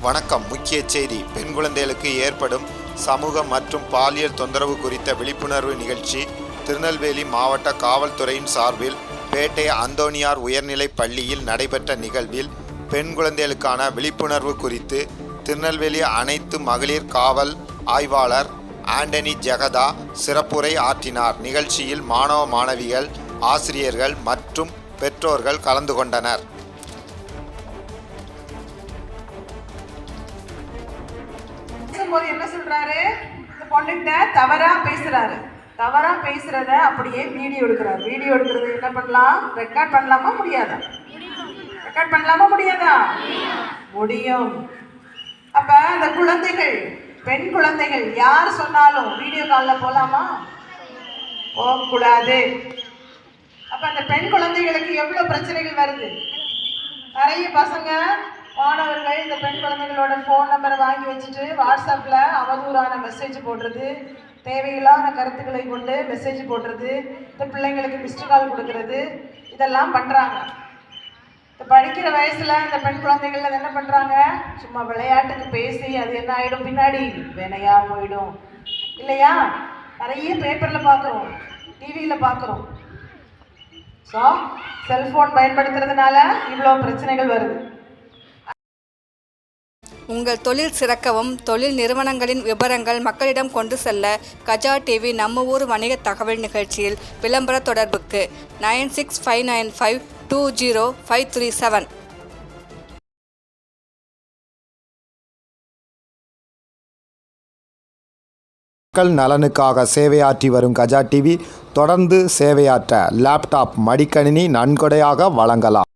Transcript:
வணக்கம். முக்கிய செய்தி. பெண் குழந்தைகளுக்கு ஏற்படும் சமூக மற்றும் பாலியல் தொந்தரவு குறித்த விழிப்புணர்வு நிகழ்ச்சி திருநெல்வேலி மாவட்ட காவல்துறையின் சார்பில் பேட்டை அந்தோனியார் உயர்நிலைப் பள்ளியில் நடைபெற்ற நிகழ்வில் பெண் குழந்தைகளுக்கான விழிப்புணர்வு குறித்து திருநெல்வேலி அனைத்து மகளிர் காவல் ஆய்வாளர் ஆண்டனி ஜெகதா சிறப்புரை ஆற்றினார். நிகழ்ச்சியில் மாணவ மாணவிகள், ஆசிரியர்கள் மற்றும் பெற்றோர்கள் கலந்து கொண்டனர். என்ன சொல்றாரு, இந்த பொண்ணுகிட்ட தவறா பேசுறத அப்படியே வீடியோ எடுக்கிறார். வீடியோ எடுக்கிறது என்ன பண்ணலாம்? ரெக்கார்ட் பண்ணலாமா முடியாதா? ரெக்கார்ட் பண்ணலாமா முடியாதா? முடியும். அப்ப அந்த குழந்தைகள், பெண் குழந்தைகள் யார் சொன்னாலும் வீடியோ காலில் போகலாமா? போகக்கூடாது. அப்ப அந்த பெண் குழந்தைகளுக்கு எவ்வளவு பிரச்சனைகள் வருது. நிறைய பசங்க மாணவர்கள் இந்த பெண் குழந்தைகளோட ஃபோன் நம்பரை வாங்கி வச்சுட்டு வாட்ஸ்அப்பில் அவதூறான மெசேஜ் போடுறது, தேவையில்லாத கருத்துக்களை கொண்டு மெசேஜ் போடுறது, இந்த பிள்ளைங்களுக்கு மிஸ்டு கால் கொடுக்கறது, இதெல்லாம் பண்ணுறாங்க. இந்த படிக்கிற வயசில் இந்த பெண் குழந்தைகள் என்ன பண்ணுறாங்க? சும்மா விளையாட்டுக்கு பேசி அது என்ன ஆகிடும், பின்னாடி வினையாக போயிடும் இல்லையா? நிறைய பேப்பரில் பார்க்குறோம், டிவியில் பார்க்குறோம். ஸோ செல்ஃபோன் பயன்படுத்துறதுனால இவ்வளோ பிரச்சனைகள் வருது. உங்கள் தொழில் சிறக்கவும் தொழில் நிறுவனங்களின் விவரங்கள் மக்களிடம் கொண்டு செல்ல கஜா டிவி நம்ம ஊர் வணிக தகவல் நிகழ்ச்சியில் விளம்பர தொடர்புக்கு 9659520537. மக்கள் நலனுக்காக சேவையாற்றி வரும் கஜா டிவி தொடர்ந்து சேவையாற்ற லேப்டாப், மடிக்கணினி நன்கொடையாக வழங்கலாம்.